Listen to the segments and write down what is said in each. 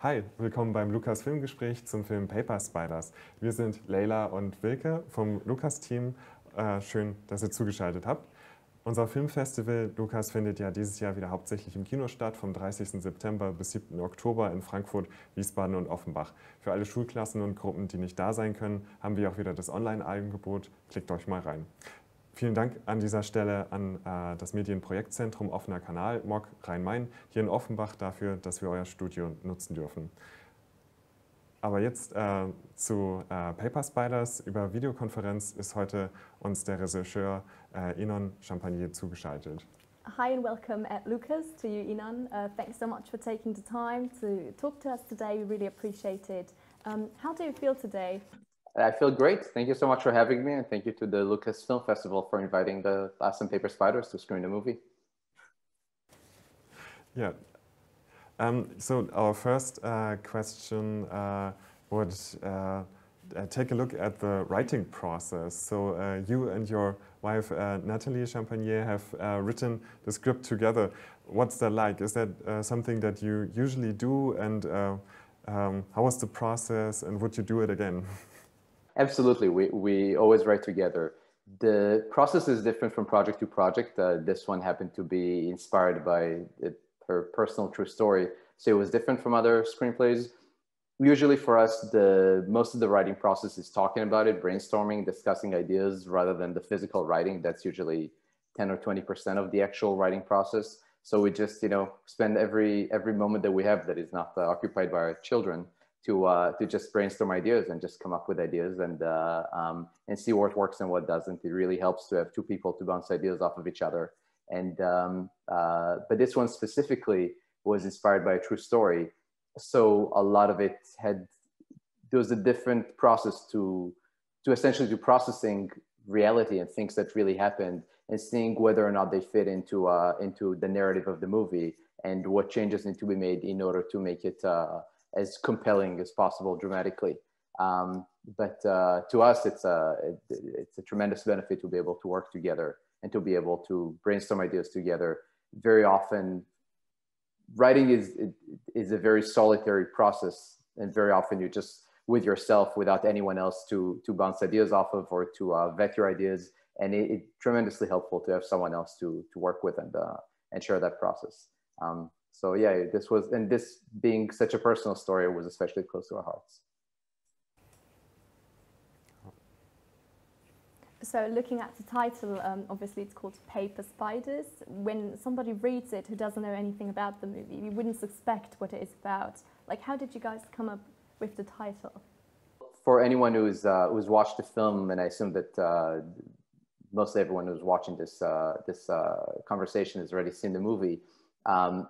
Hi, willkommen beim Lukas Filmgespräch zum Film Paper Spiders. Wir sind Leila und Wilke vom Lukas-Team. Schön, dass ihr zugeschaltet habt. Unser Filmfestival Lukas findet ja dieses Jahr wieder hauptsächlich im Kino statt, vom 30. September bis 7. Oktober in Frankfurt, Wiesbaden und Offenbach. Für alle Schulklassen und Gruppen, die nicht da sein können, haben wir auch wieder das Online-Angebot. Klickt euch mal rein. Vielen Dank an dieser Stelle an das Medienprojektzentrum Offener Kanal, MOG Rhein-Main, hier in Offenbach dafür, dass wir euer Studio nutzen dürfen. Aber jetzt zu Paper Spiders. Über Videokonferenz ist heute uns der Regisseur Inon Shampanier zugeschaltet. Hi and welcome Lucas, to you Inon. Thanks so much for taking the time to talk to us today. We really appreciate it. How do you feel today? I feel great. Thank you so much for having me, and thank you to the Lucas Film Festival for inviting the awesome Paper Spiders to screen the movie. Yeah. So our first question would take a look at the writing process. So you and your wife Natalie Shampanier have written the script together. What's that like? Is that something that you usually do? And how was the process? And would you do it again? Absolutely. We always write together. The process is different from project to project. This one happened to be inspired by her personal true story. So it was different from other screenplays. Usually for us, most of the writing process is talking about it, brainstorming, discussing ideas rather than the physical writing. That's usually 10 or 20% of the actual writing process. So we just, spend every moment that we have that is not occupied by our children to just brainstorm ideas and just come up with ideas and see what works and what doesn't. It really helps to have two people to bounce ideas off of each other. And but this one specifically was inspired by a true story. So a lot of it there was a different process to essentially to processing reality and things that really happened and seeing whether or not they fit into the narrative of the movie and what changes need to be made in order to make it as compelling as possible dramatically. But to us, it's a tremendous benefit to be able to work together and to be able to brainstorm ideas together. Very often, writing is a very solitary process, and very often you're just with yourself without anyone else to bounce ideas off of or to vet your ideas. And it's tremendously helpful to have someone else to work with and share that process. So yeah, this being such a personal story was especially close to our hearts. So looking at the title, obviously it's called Paper Spiders. When somebody reads it who doesn't know anything about the movie, you wouldn't suspect what it is about. Like, how did you guys come up with the title? For anyone who's watched the film, and I assume that mostly everyone who's watching this conversation has already seen the movie.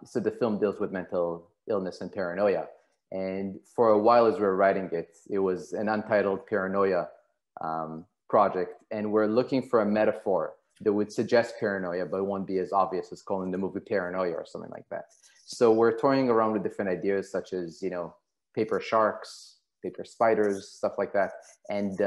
So the film deals with mental illness and paranoia. And for a while as we were writing it, it was an untitled paranoia project. And we're looking for a metaphor that would suggest paranoia, but won't be as obvious as calling the movie Paranoia or something like that. So we're toying around with different ideas such as, paper sharks, paper spiders, stuff like that. And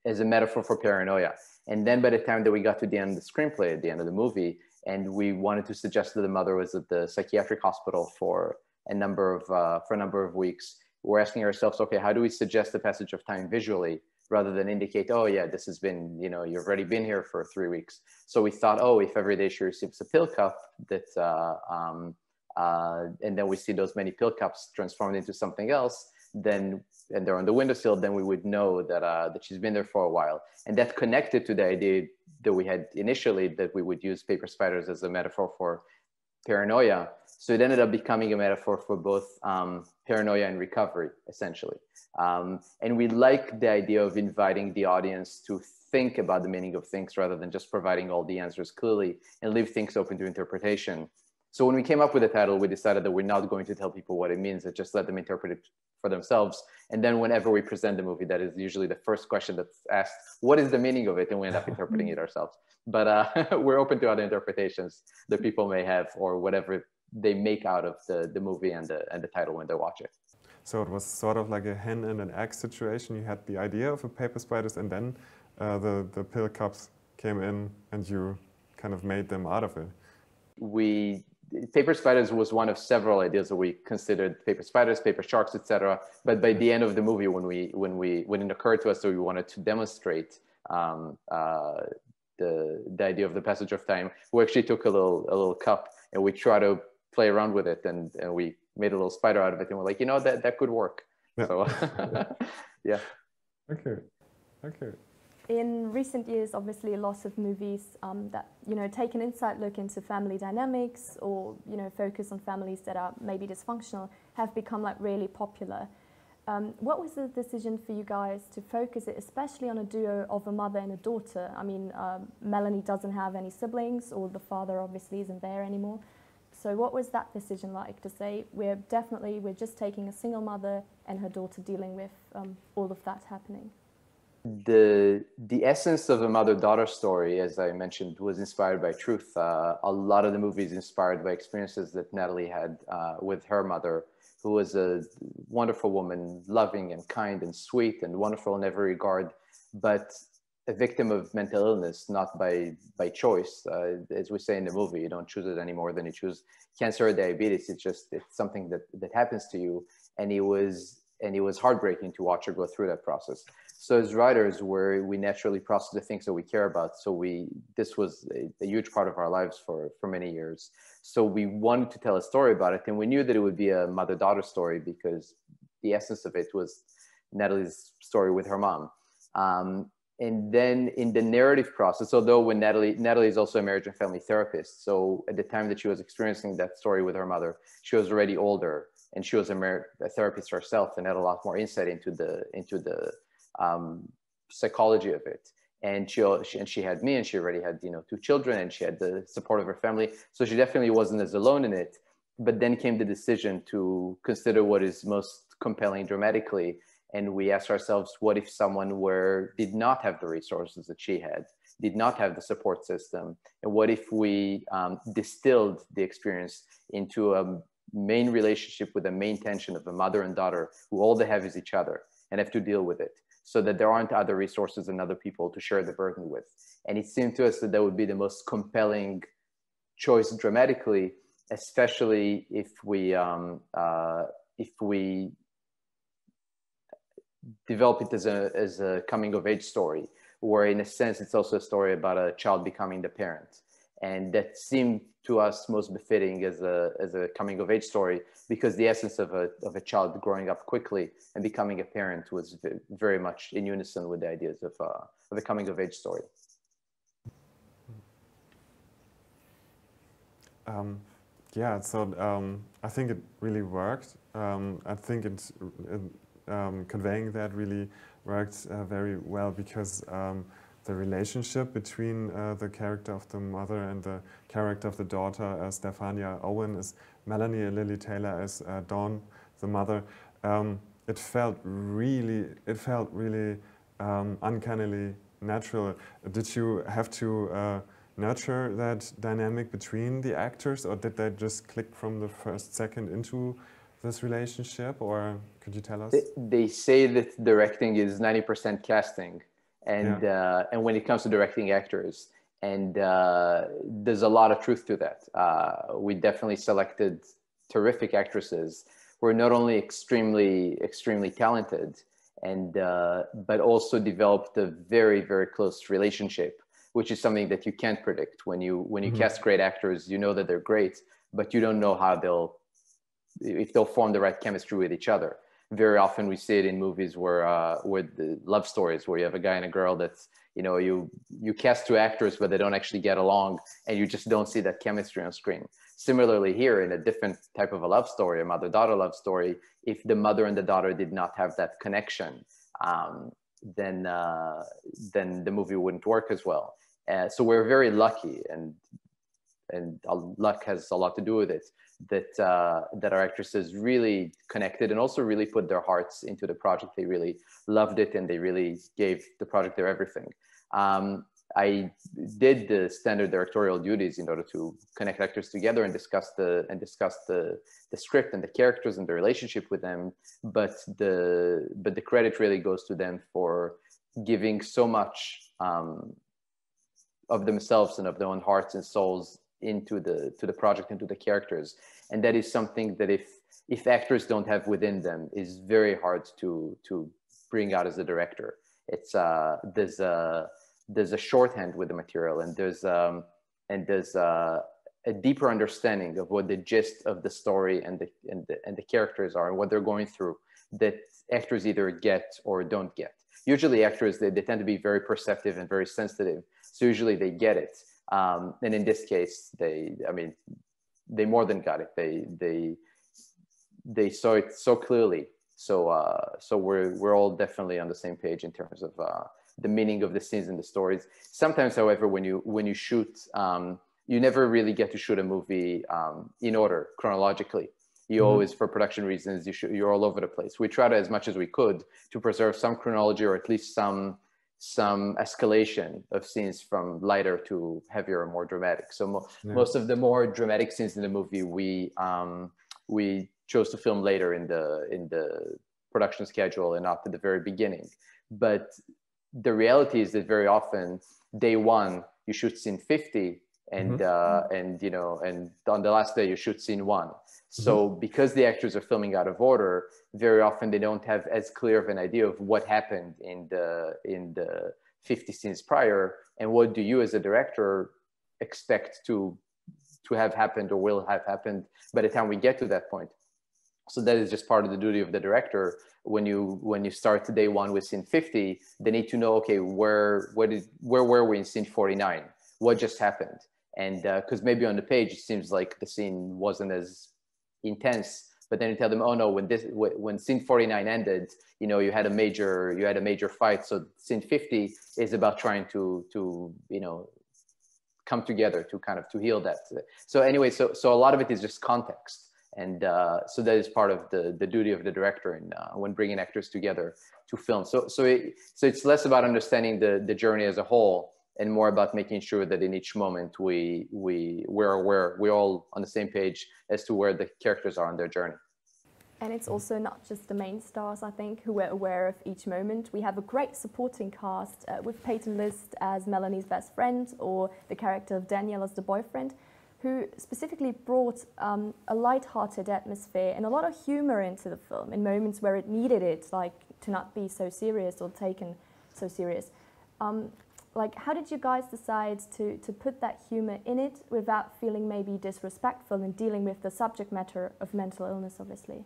as a metaphor for paranoia. And then by the time that we got to the end of the screenplay, at the end of the movie, and we wanted to suggest that the mother was at the psychiatric hospital for a number of weeks. We're asking ourselves, okay, how do we suggest the passage of time visually rather than indicate, oh yeah, this has been, you've already been here for 3 weeks. So we thought, oh, if every day she receives a pill cup, and then we see those many pill cups transformed into something else, and they're on the windowsill, then we would know that she's been there for a while. And that connected to the idea that we had initially that we would use paper spiders as a metaphor for paranoia. So it ended up becoming a metaphor for both paranoia and recovery, essentially. And we like the idea of inviting the audience to think about the meaning of things rather than just providing all the answers clearly and leave things open to interpretation. So when we came up with the title, we decided that we're not going to tell people what it means and just let them interpret it for themselves. And then whenever we present the movie, that is usually the first question that's asked, what is the meaning of it? And we end up interpreting it ourselves. But we're open to other interpretations that people may have or whatever they make out of the movie and the title when they watch it. So it was sort of like a hen and an egg situation. You had the idea of a paper spiders and then the pill cups came in and you kind of made them out of it. Paper Spiders was one of several ideas that we considered: paper spiders, paper sharks, etc. But by the end of the movie, when it occurred to us that we wanted to demonstrate the idea of the passage of time, we actually took a little cup and we tried to play around with it, and we made a little spider out of it, and we're like, you know, that could work. Yeah. So yeah. Okay. Okay. In recent years, obviously, a lot of movies that, you know, take an inside look into family dynamics, or, you know, focus on families that are maybe dysfunctional, have become like really popular. What was the decision for you guys to focus it, especially on a duo of a mother and a daughter? I mean, Melanie doesn't have any siblings, or the father obviously isn't there anymore. So what was that decision like, to say we're just taking a single mother and her daughter dealing with all of that happening? The essence of a mother-daughter story, as I mentioned, was inspired by truth. A lot of the movie is inspired by experiences that Natalie had with her mother, who was a wonderful woman, loving and kind and sweet and wonderful in every regard, but a victim of mental illness, not by choice. As we say in the movie, you don't choose it any more than you choose cancer or diabetes. It's something that happens to you. And it was heartbreaking to watch her go through that process. So as writers, we naturally process the things that we care about. So this was a huge part of our lives for many years. So we wanted to tell a story about it. And we knew that it would be a mother-daughter story, because the essence of it was Natalie's story with her mom. And then in the narrative process, although when Natalie is also a marriage and family therapist. So at the time that she was experiencing that story with her mother, she was already older, and she was a therapist herself, and had a lot more insight into the psychology of it. And she had me, and she already had, you know, 2 children, and she had the support of her family. So she definitely wasn't as alone in it. But then came the decision to consider what is most compelling dramatically. And we asked ourselves, what if someone did not have the resources that she had, did not have the support system? And what if we distilled the experience into a main relationship with the main tension of a mother and daughter, who all they have is each other and have to deal with it, so that there aren't other resources and other people to share the burden with? And it seemed to us that would be the most compelling choice dramatically, especially if we develop it as a coming of age story, where in a sense it's also a story about a child becoming the parent. And that seemed to us most befitting as a coming of age story, because the essence of a child growing up quickly and becoming a parent was very much in unison with the ideas of a coming of age story. Yeah, so I think it really worked. I think conveying that really worked very well, because the relationship between the character of the mother and the character of the daughter, Stefania Owen as Melanie, Lily Taylor as Dawn, the mother, it felt really uncannily natural. Did you have to nurture that dynamic between the actors, or did they just click from the first second into this relationship, or could you tell us? They say that directing is 90% casting, and and when it comes to directing actors, and there's a lot of truth to that. We definitely selected terrific actresses who are not only extremely talented, and but also developed a very, very close relationship, which is something that you can't predict. When you cast great actors, you know that they're great, but you don't know how if they'll form the right chemistry with each other. Very often we see it in movies where the love stories, where you have a guy and a girl that's, you know, you cast 2 actors, but they don't actually get along, and you just don't see that chemistry on screen. Similarly here, in a different type of a love story, a mother-daughter love story, if the mother and the daughter did not have that connection, then the movie wouldn't work as well. So we're very lucky, and luck has a lot to do with it, that our actresses really connected and also really put their hearts into the project. They really loved it, and they really gave the project their everything. I did the standard directorial duties in order to connect actors together and discuss the script and the characters and the relationship with them. But the credit really goes to them for giving so much of themselves and of their own hearts and souls into the project, into the characters. And that is something that if actors don't have within them, is very hard to bring out as a director. It's there's a shorthand with the material, and there's a deeper understanding of what the gist of the story and the characters are and what they're going through that actors either get or don't get. Usually actors, they tend to be very perceptive and very sensitive. So usually they get it. And in this case, they more than got it. They saw it so clearly. So we're all definitely on the same page in terms of the meaning of the scenes and the stories. Sometimes, however, when you shoot, you never really get to shoot a movie in order, chronologically. You always, for production reasons, you're all over the place. We try to, as much as we could, to preserve some chronology, or at least some escalation of scenes from lighter to heavier or more dramatic. So most of the more dramatic scenes in the movie, we chose to film later in the production schedule and not at the very beginning. But the reality is that very often, day one, you shoot scene 50, and you know, and on the last day you shoot scene 1. So because the actors are filming out of order, very often they don't have as clear of an idea of what happened in the 50 scenes prior, and what do you as a director expect to have happened or will have happened by the time we get to that point. So that is just part of the duty of the director. When you start day one with scene 50, they need to know, okay, where were we in scene 49? What just happened? And because maybe on the page it seems like the scene wasn't as intense, but then you tell them, oh no, when scene 49 ended, you know, you had a major fight. So scene 50 is about trying to you know, come together to heal that. So anyway, so a lot of it is just context. And so that is part of the duty of the director in when bringing actors together to film. So it's less about understanding the journey as a whole, and more about making sure that in each moment we're aware, we're all on the same page as to where the characters are on their journey. And it's also not just the main stars, I think, who were aware of each moment. We have a great supporting cast with Peyton List as Melanie's best friend, or the character of Daniel as the boyfriend, who specifically brought a light-hearted atmosphere and a lot of humor into the film in moments where it needed it, like to not be so serious or taken so serious. Like, how did you guys decide to put that humor in it without feeling maybe disrespectful and dealing with the subject matter of mental illness, obviously?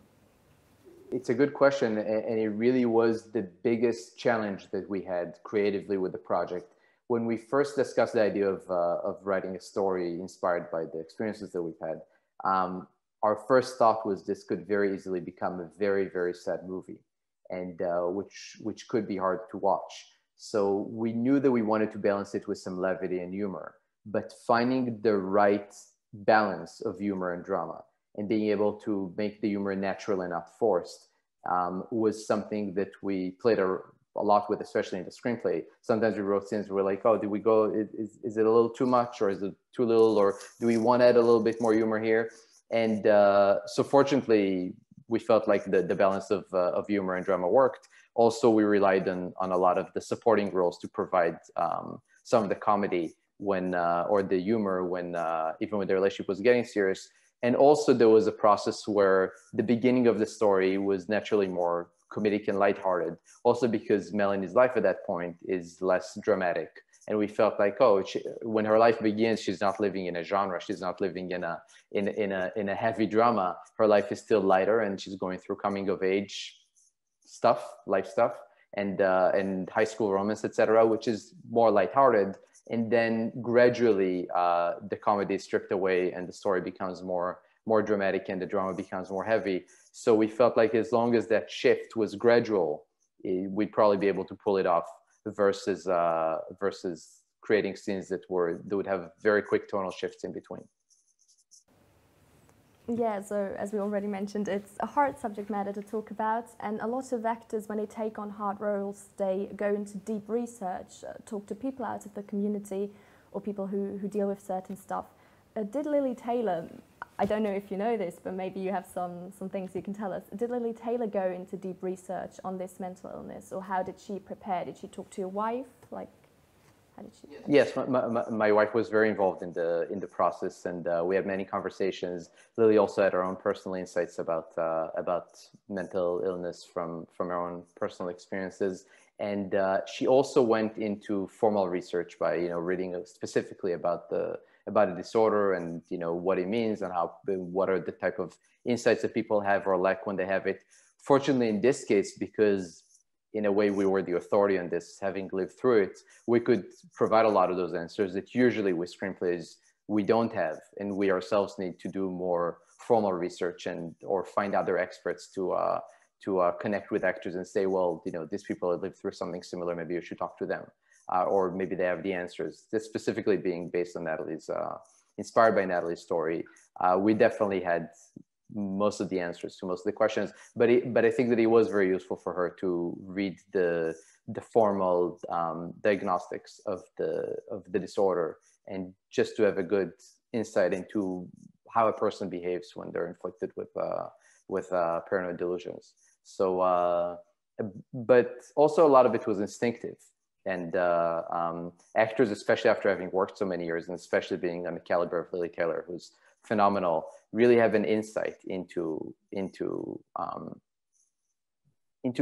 It's a good question, and it really was the biggest challenge that we had creatively with the project. When we first discussed the idea of writing a story inspired by the experiences that we've had, our first thought was this could very easily become a very, very sad movie, and which could be hard to watch. So we knew that we wanted to balance it with some levity and humor, but finding the right balance of humor and drama and being able to make the humor natural and not forced was something that we played a lot with, especially in the screenplay. Sometimes we wrote scenes where we're like, oh, did we go, is it a little too much, or is it too little, or do we want to add a little bit more humor here? And so fortunately, we felt like the balance of humor and drama worked. Also, we relied on a lot of the supporting roles to provide some of the comedy when, or the humor when, even when the relationship was getting serious. And also there was a process where the beginning of the story was naturally more comedic and lighthearted, also because Melanie's life at that point is less dramatic. And we felt like, oh, when her life begins, she's not living in a genre. She's not living in a heavy drama. Her life is still lighter, and she's going through coming of age stuff, life stuff, and high school romance, etc., which is more lighthearted. And then gradually the comedy is stripped away and the story becomes more dramatic and the drama becomes more heavy. So we felt like as long as that shift was gradual, we'd probably be able to pull it off versus creating scenes that would have very quick tonal shifts in between. Yeah, so as we already mentioned, it's a hard subject matter to talk about, and a lot of actors, when they take on hard roles, they go into deep research, talk to people out of the community or people who deal with certain stuff. Did Lily Taylor, I don't know if you know this, but maybe you have some things you can tell us. Did Lily Taylor go into deep research on this mental illness, or how did she prepare? Did she talk to your wife? Like, How did she? Yes, my wife was very involved in the process, and we had many conversations. Lily also had her own personal insights about mental illness from her own personal experiences, and she also went into formal research by reading specifically about a disorder and what it means and what are the type of insights that people have or lack when they have it. Fortunately, in this case, because in a way we were the authority on this, having lived through it, we could provide a lot of those answers that usually with screenplays we don't have, and we ourselves need to do more formal research or find other experts to connect with actors and say, well, these people have lived through something similar, maybe you should talk to them, or maybe they have the answers. This specifically being based on inspired by Natalie's story, we definitely had most of the answers to most of the questions, but I think that it was very useful for her to read the formal diagnostics of the disorder, and just to have a good insight into how a person behaves when they're inflicted with paranoid delusions. So, but also a lot of it was instinctive, and actors, especially after having worked so many years, and especially being on the caliber of Lily Taylor, who's phenomenal, really have an insight into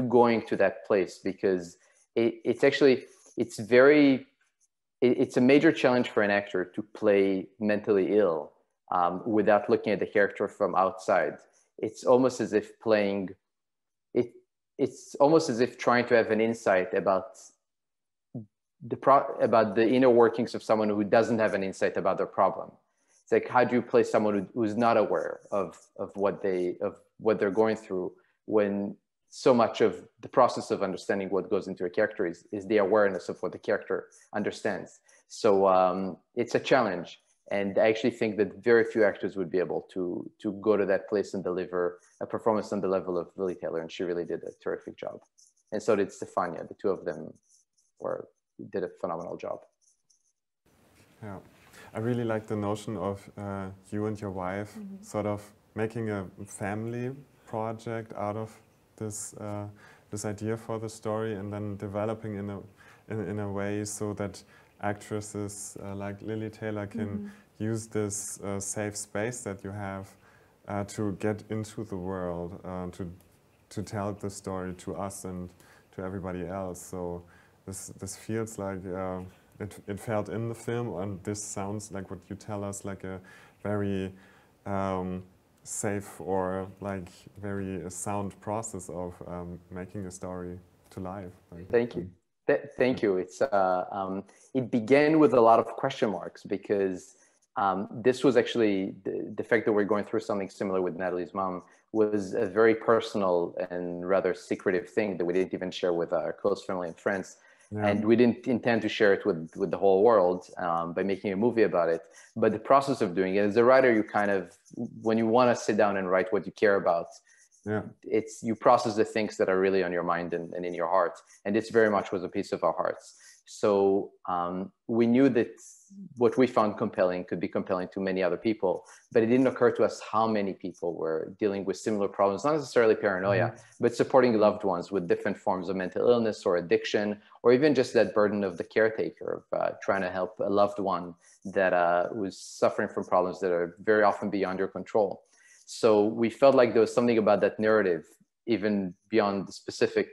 going to that place, because it's a major challenge for an actor to play mentally ill without looking at the character from outside. It's almost as if it's almost as if trying to have an insight about the inner workings of someone who doesn't have an insight about their problem. It's like, how do you play someone who's not aware of what they're going through, when so much of the process of understanding what goes into a character is the awareness of what the character understands. So it's a challenge, and I actually think that very few actors would be able to go to that place and deliver a performance on the level of Lily Taylor, and she really did a terrific job. And so did Stefania. The two of them did a phenomenal job. Yeah. I really like the notion of you and your wife sort of making a family project out of this idea for the story, and then developing in a way so that actresses like Lily Taylor can use this safe space that you have to get into the world, to tell the story to us and to everybody else. So this feels like it felt in the film, and this sounds like what you tell us, like a very safe or like very sound process of making a story to life. Thank you. Thank you. It's it began with a lot of question marks, because this was actually the fact that we're going through something similar with Natalie's mom was a very personal and rather secretive thing that we didn't even share with our close family and friends. Yeah. And we didn't intend to share it with the whole world by making a movie about it. But the process of doing it, as a writer, you kind of, when you want to sit down and write what you care about, you process the things that are really on your mind and in your heart. And this very much was a piece of our hearts. So we knew that what we found compelling could be compelling to many other people, but it didn't occur to us how many people were dealing with similar problems, not necessarily paranoia, but supporting loved ones with different forms of mental illness or addiction, or even just that burden of the caretaker of trying to help a loved one that was suffering from problems that are very often beyond your control. So we felt like there was something about that narrative, even beyond the specific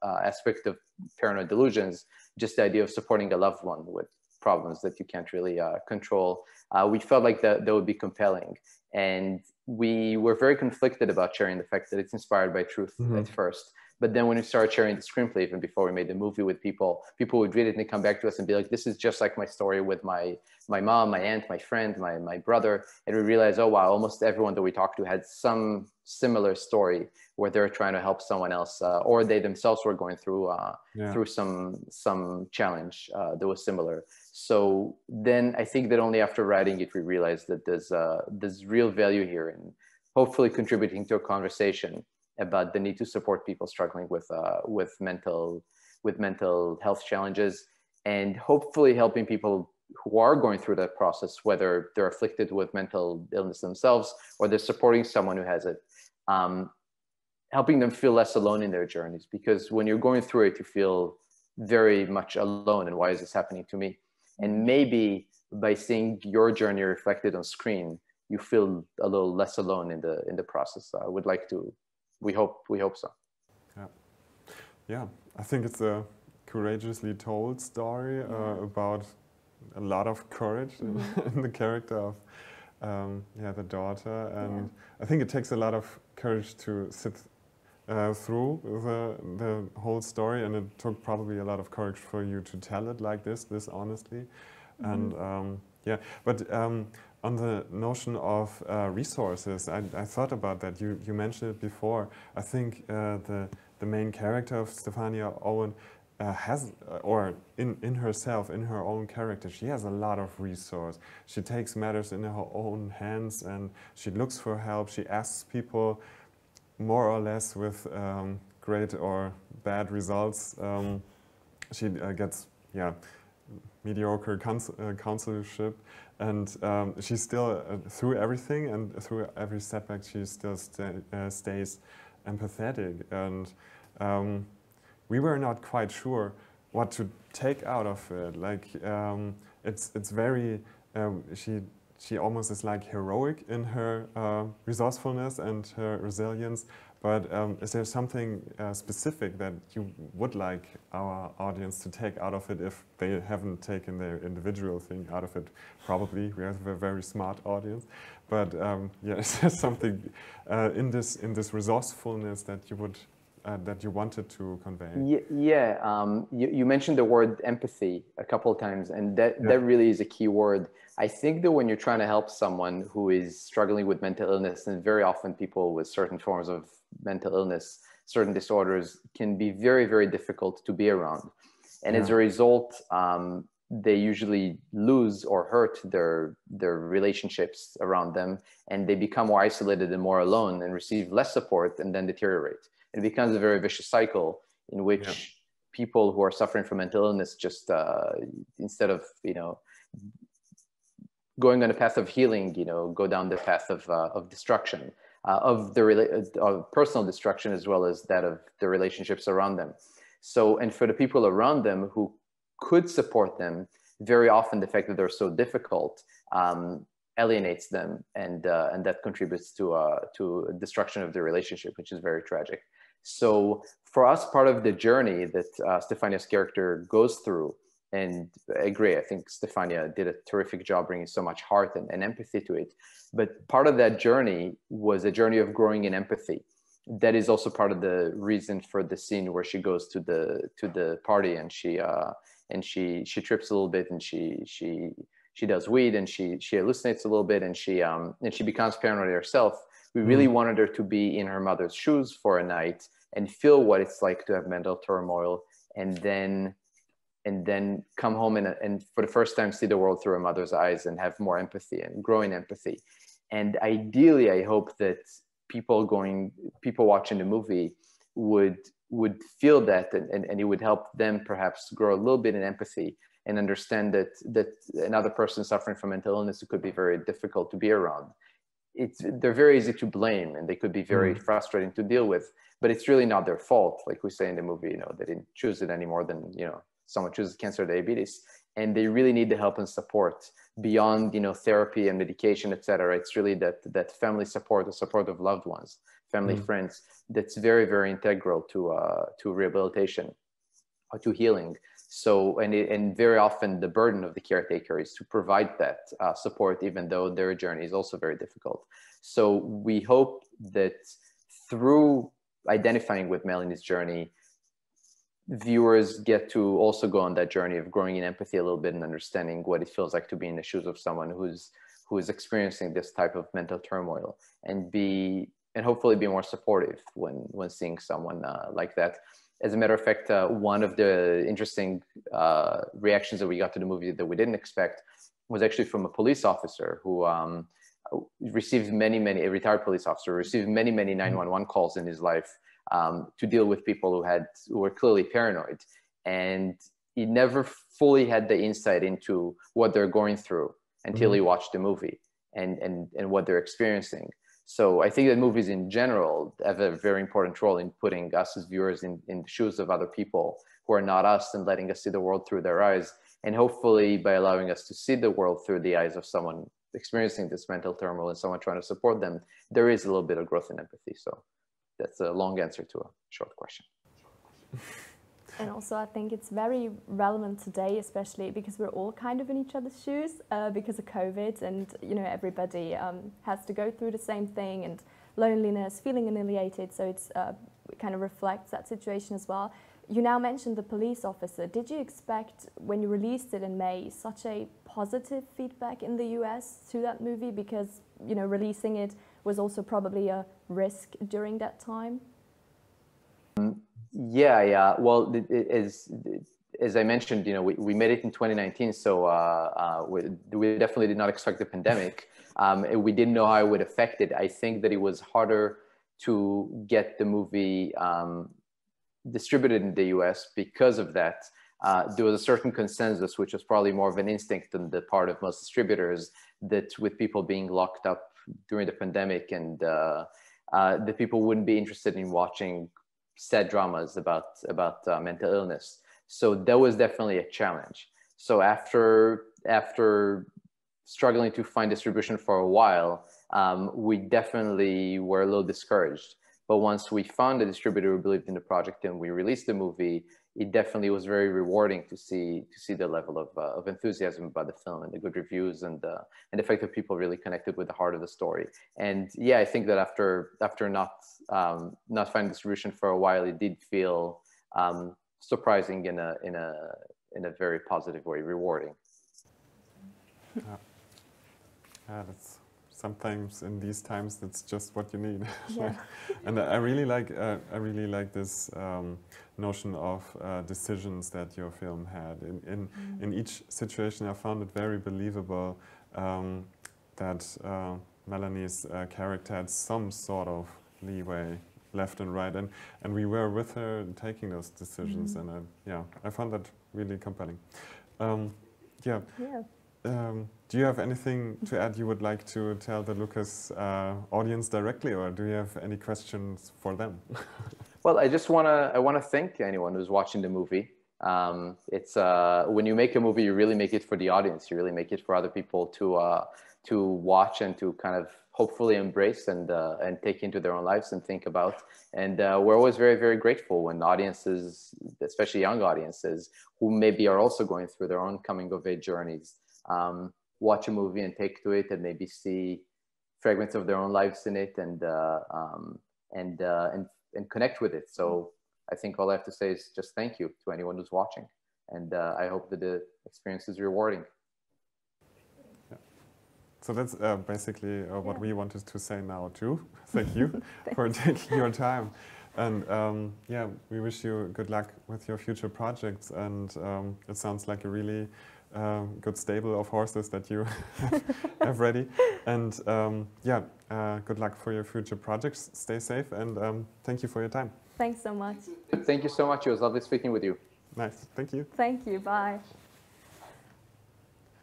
aspect of paranoid delusions, just the idea of supporting a loved one with problems that you can't really control. We felt like that would be compelling. And we were very conflicted about sharing the fact that it's inspired by truth at first. But then when we started sharing the screenplay, even before we made the movie with people would read it and they come back to us and be like, this is just like my story with my mom, my aunt, my friend, my brother. And we realized, oh, wow, almost everyone that we talked to had some similar story where they're trying to help someone else, or they themselves were going through through some challenge that was similar. So then I think that only after writing it, we realized that there's real value here in hopefully contributing to a conversation about the need to support people struggling with mental health challenges, and hopefully helping people who are going through that process, whether they're afflicted with mental illness themselves or they're supporting someone who has it, helping them feel less alone in their journeys. Because when you're going through it, you feel very much alone, and why is this happening to me? And maybe by seeing your journey reflected on screen, you feel a little less alone in the process. I would like to, we hope so. Yeah, I think it's a courageously told story about a lot of courage in the character of the daughter, and I think it takes a lot of courage to sit through the whole story, and it took probably a lot of courage for you to tell it like this honestly. And but on the notion of resources, I thought about that. You mentioned it before. I think the main character of Stefania Owen has, or in herself, in her own character, she has a lot of resource. She takes matters in her own hands, and she looks for help. She asks people, more or less with great or bad results. She gets mediocre counselorship, and she still, through everything and through every setback, she still stays empathetic. And we were not quite sure what to take out of it. Like it's very she almost is like heroic in her resourcefulness and her resilience. But is there something specific that you would like our audience to take out of it if they haven't taken their individual thing out of it? Probably, we have a very smart audience. But is there something in this resourcefulness that you would that you wanted to convey? You mentioned the word empathy a couple of times, and that really is a key word. I think that when you're trying to help someone who is struggling with mental illness, and very often people with certain forms of mental illness, certain disorders, can be very, very difficult to be around. And as a result, they usually lose or hurt their relationships around them, and they become more isolated and more alone and receive less support and then deteriorate. It becomes a very vicious cycle in which people who are suffering from mental illness just, instead of, going on a path of healing, go down the path of destruction, of personal destruction, as well as that of the relationships around them. So, and for the people around them who could support them, very often the fact that they're so difficult alienates them, and that contributes to destruction of the relationship, which is very tragic. So for us, part of the journey that Stefania's character goes through, and I agree, I think Stefania did a terrific job bringing so much heart and empathy to it. But part of that journey was a journey of growing in empathy. That is also part of the reason for the scene where she goes to the party, and she trips a little bit, and she does weed, and she hallucinates a little bit, and she becomes paranoid herself. We really wanted her to be in her mother's shoes for a night and feel what it's like to have mental turmoil, and then come home and for the first time see the world through her mother's eyes and have more empathy and growing empathy. And ideally, I hope that people watching the movie would feel that, and it would help them perhaps grow a little bit in empathy and understand that another person suffering from mental illness, it could be very difficult to be around. They're very easy to blame, and they could be very frustrating to deal with, but it's really not their fault. Like we say in the movie, they didn't choose it any more than, someone chooses cancer or diabetes, and they really need the help and support beyond, therapy and medication, etc. It's really that family support, the support of loved ones, family, friends, that's very, very integral to rehabilitation or to healing. So, and very often the burden of the caretaker is to provide that support, even though their journey is also very difficult. So we hope that through identifying with Melanie's journey, viewers get to also go on that journey of growing in empathy a little bit and understanding what it feels like to be in the shoes of someone who is experiencing this type of mental turmoil, and hopefully be more supportive when seeing someone like that. As a matter of fact, one of the interesting reactions that we got to the movie that we didn't expect was actually from a police officer who received a retired police officer, received many 911 calls in his life to deal with people who were clearly paranoid. And he never fully had the insight into what they're going through until he watched the movie and what they're experiencing. So I think that movies in general have a very important role in putting us as viewers in the shoes of other people who are not us and letting us see the world through their eyes. And hopefully by allowing us to see the world through the eyes of someone experiencing this mental turmoil and someone trying to support them, there is a little bit of growth in empathy. So that's a long answer to a short question. And also I think it's very relevant today, especially because we're all kind of in each other's shoes because of COVID, and you know, everybody has to go through the same thing, and loneliness, feeling humiliated, so it's, it kind of reflects that situation as well. You now mentioned the police officer. Did you expect, when you released it in May, such a positive feedback in the US to that movie? Because, you know, releasing it was also probably a risk during that time. Yeah. Well, as I mentioned, you know, we made it in 2019, so we definitely did not expect the pandemic. We didn't know how it would affect it. I think that it was harder to get the movie distributed in the US because of that. There was a certain consensus, which was probably more of an instinct on the part of most distributors, that with people being locked up during the pandemic, and the people wouldn't be interested in watching sad dramas about mental illness. So that was definitely a challenge. So after struggling to find distribution for a while, we definitely were a little discouraged. But once we found a distributor who believed in the project and we released the movie, it definitely was very rewarding to see the level of enthusiasm about the film, and the good reviews, and the fact that people really connected with the heart of the story. And yeah, I think that after not finding distribution for a while, it did feel surprising in a very positive way, rewarding. Yeah, that's sometimes in these times that's just what you need. Yeah. And I really like this notion of decisions that your film had. In each situation, I found it very believable that Melanie's character had some sort of leeway left and right, and we were with her taking those decisions, and I found that really compelling. Yeah. Do you have anything to add you would like to tell the Lucas audience directly, or do you have any questions for them? Well, I want to thank anyone who's watching the movie. It's when you make a movie, you really make it for the audience. You really make it for other people to watch and to kind of hopefully embrace and take into their own lives and think about. And we're always very, very grateful when audiences, especially young audiences, who maybe are also going through their own coming of age journeys, watch a movie and take to it and maybe see fragments of their own lives in it and connect with it. So I think all I have to say is just thank you to anyone who's watching, and I hope that the experience is rewarding. Yeah. So that's basically what we wanted to say now too. Thank you for taking your time, and yeah, we wish you good luck with your future projects, and it sounds like a really good stable of horses that you have ready, and yeah, good luck for your future projects. Stay safe, and thank you for your time. Thanks so much. Thank you so much. It was lovely speaking with you. Nice. Thank you. Thank you. Bye.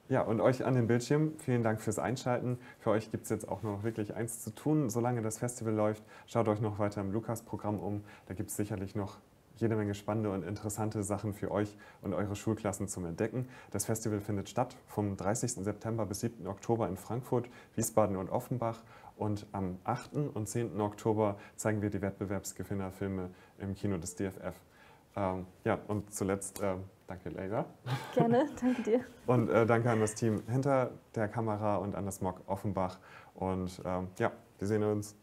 Ja, und euch an den Bildschirm, vielen Dank fürs Einschalten. Für euch gibt es jetzt auch noch wirklich eins zu tun, solange das Festival läuft. Schaut euch noch weiter im Lukas-Programm um. Da gibt es sicherlich noch jede Menge spannende und interessante Sachen für euch und eure Schulklassen zum Entdecken. Das Festival findet statt vom 30. September bis 7. Oktober in Frankfurt, Wiesbaden und Offenbach. Und am 8. und 10. Oktober zeigen wir die Wettbewerbsgewinnerfilme im Kino des DFF. Ja, und zuletzt danke, Leila. Gerne, danke dir. Und danke an das Team hinter der Kamera und an das MOG Offenbach. Und ja, wir sehen uns.